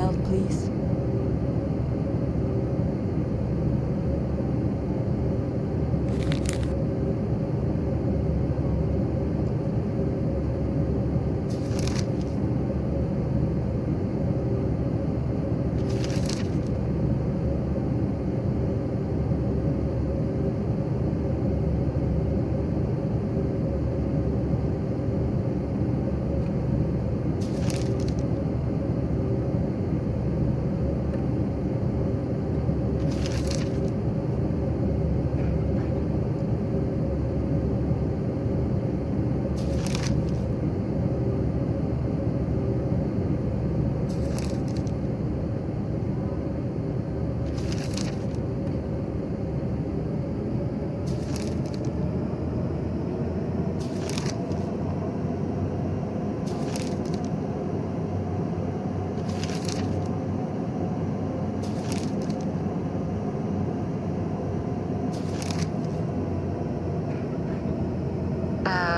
seatbelt, please?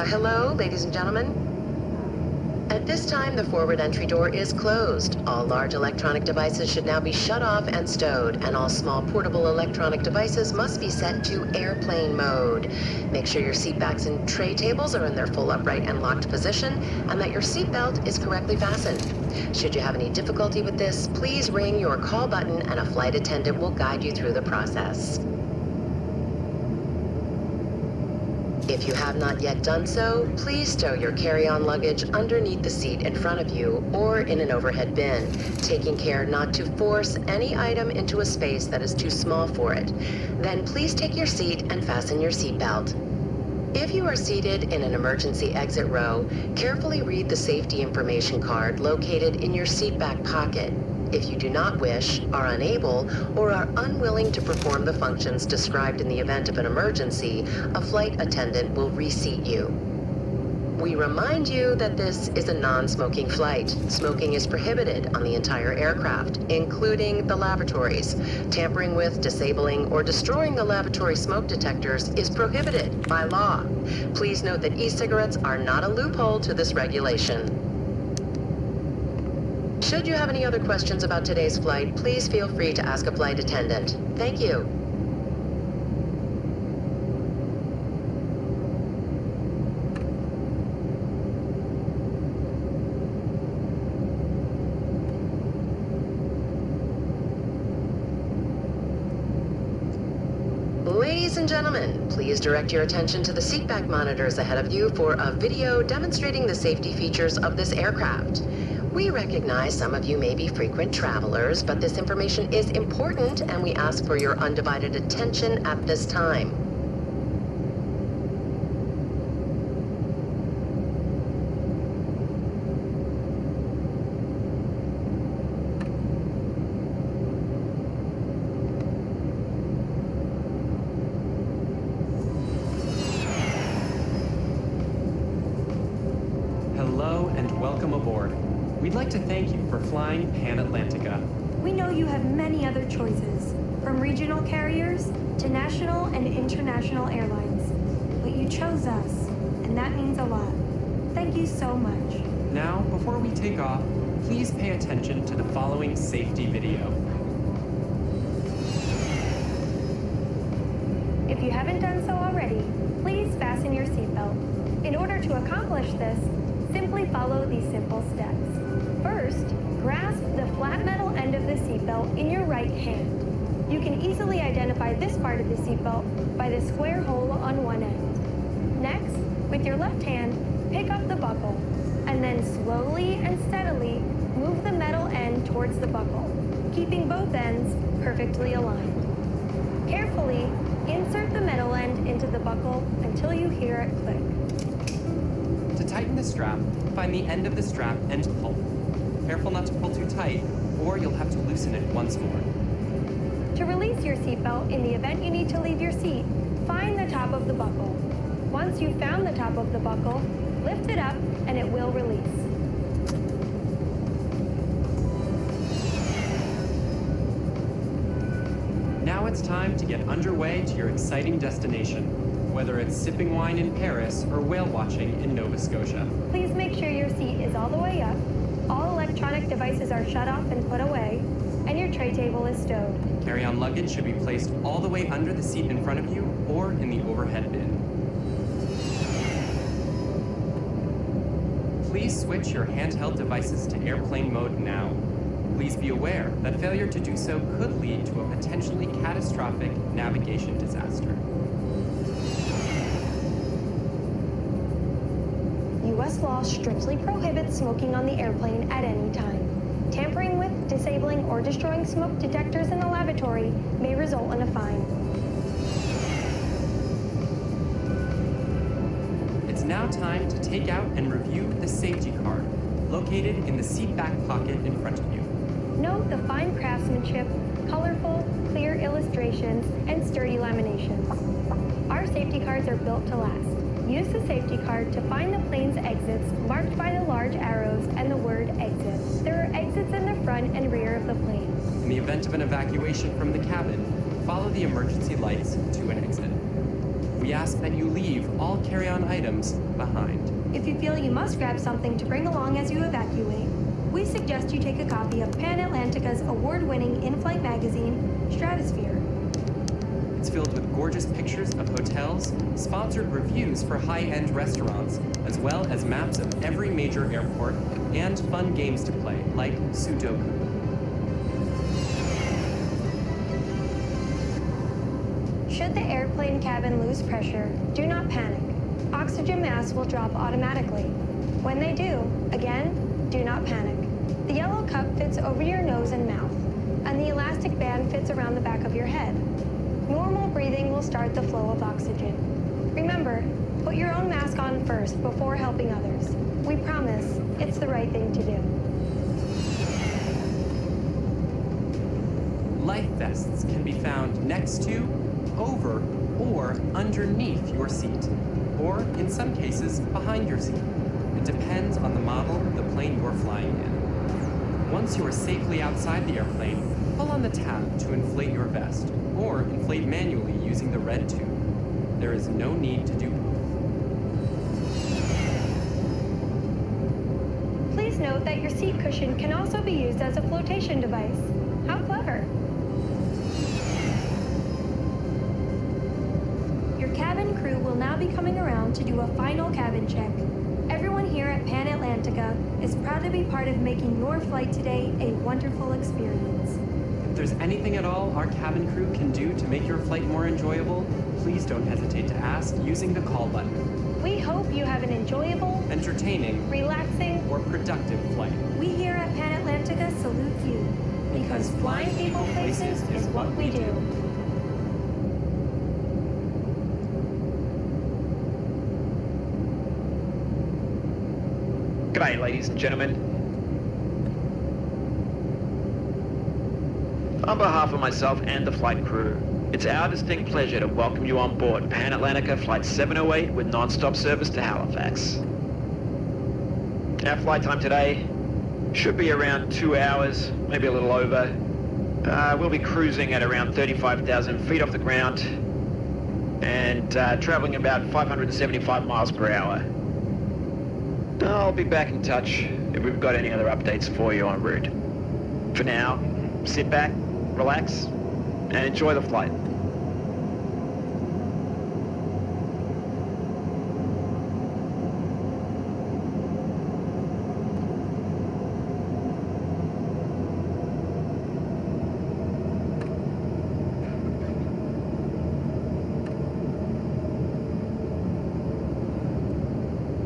Hello, ladies and gentlemen. At this time, the forward entry door is closed. All large electronic devices should now be shut off and stowed, and all small portable electronic devices must be set to airplane mode. Make sure your seat backs and tray tables are in their full upright and locked position, and that your seat belt is correctly fastened. Should you have any difficulty with this, please ring your call button and a flight attendant will guide you through the process. If you have not yet done so, please stow your carry-on luggage underneath the seat in front of you or in an overhead bin, taking care not to force any item into a space that is too small for it. Then please take your seat and fasten your seatbelt. If you are seated in an emergency exit row, carefully read the safety information card located in your seat back pocket. If you do not wish, are unable, or are unwilling to perform the functions described in the event of an emergency, a flight attendant will reseat you. We remind you that this is a non-smoking flight. Smoking is prohibited on the entire aircraft, including the lavatories. Tampering with, disabling, or destroying the lavatory smoke detectors is prohibited by law. Please note that e-cigarettes are not a loophole to this regulation. Should you have any other questions about today's flight, please feel free to ask a flight attendant. Thank you. Ladies and gentlemen, please direct your attention to the seatback monitors ahead of you for a video demonstrating the safety features of this aircraft. We recognize some of you may be frequent travelers, but this information is important and we ask for your undivided attention at this time. Hello and welcome aboard. We'd like to thank you for flying Pan Atlantica. We know you have many other choices, from regional carriers to national and international airlines. But you chose us, and that means a lot. Thank you so much. Now, before we take off, please pay attention to the following safety video. If you haven't done so already, please fasten your seatbelt. In order to accomplish this, simply follow these simple steps. First, grasp the flat metal end of the seatbelt in your right hand. You can easily identify this part of the seatbelt by the square hole on one end. Next, with your left hand, pick up the buckle, and then slowly and steadily move the metal end towards the buckle, keeping both ends perfectly aligned. Carefully insert the metal end into the buckle until you hear it click. To tighten the strap, find the end of the strap and pull. Careful not to pull too tight, or you'll have to loosen it once more. To release your seatbelt in the event you need to leave your seat, find the top of the buckle. Once you've found the top of the buckle, lift it up and it will release. Now it's time to get underway to your exciting destination, whether it's sipping wine in Paris or whale watching in Nova Scotia. Please make sure your seat is all the way up, All electronic devices are shut off and put away, and your tray table is stowed. Carry-on luggage should be placed all the way under the seat in front of you or in the overhead bin. Please switch your handheld devices to airplane mode now. Please be aware that failure to do so could lead to a potentially catastrophic navigation disaster. U.S. law strictly prohibits smoking on the airplane at any time. Tampering with, disabling, or destroying smoke detectors in the lavatory may result in a fine. It's now time to take out and review the safety card, located in the seat back pocket in front of you. Note the fine craftsmanship, colorful, clear illustrations, and sturdy laminations. Our safety cards are built to last. Use the safety card to find the plane's exits marked by the large arrows and the word exit. There are exits in the front and rear of the plane. In the event of an evacuation from the cabin, follow the emergency lights to an exit. We ask that you leave all carry-on items behind. If you feel you must grab something to bring along as you evacuate, we suggest you take a copy of Pan Atlantica's award-winning in-flight magazine, Stratosphere. It's filled with gorgeous pictures of hotels, sponsored reviews for high-end restaurants, as well as maps of every major airport, and fun games to play, like Sudoku. Should the airplane cabin lose pressure, do not panic. Oxygen masks will drop automatically. When they do, again, do not panic. The yellow cup fits over your nose and mouth, and the elastic band fits around the back of your head. Normal breathing will start the flow of oxygen. Remember, put your own mask on first before helping others. We promise it's the right thing to do. Life vests can be found next to, over, or underneath your seat, or in some cases, behind your seat. It depends on the model of the plane you're flying in. Once you are safely outside the airplane, pull on the tab to inflate your vest, or inflate manually using the red tube. There is no need to do both. Please note that your seat cushion can also be used as a flotation device. How clever! Your cabin crew will now be coming around to do a final cabin check. Everyone here at Pan Atlantica is proud to be part of making your flight today a wonderful experience. If there's anything at all our cabin crew can do to make your flight more enjoyable, please don't hesitate to ask using the call button. We hope you have an enjoyable, Entertaining, relaxing, or productive flight. we here at Pan Atlantica salute you, because flying people places is what we do. G'day, ladies and gentlemen. On behalf of myself and the flight crew, it's our distinct pleasure to welcome you on board Pan Atlantica Flight 708 with non-stop service to Halifax. Our flight time today should be around 2 hours, maybe a little over. We'll be cruising at around 35,000 feet off the ground and traveling about 575 miles per hour. I'll be back in touch if we've got any other updates for you en route. For now, sit back, relax, and enjoy the flight.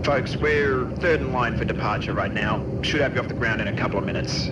Folks, we're third in line for departure right now. Should have you off the ground in a couple of minutes.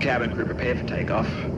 Cabin crew prepare for takeoff.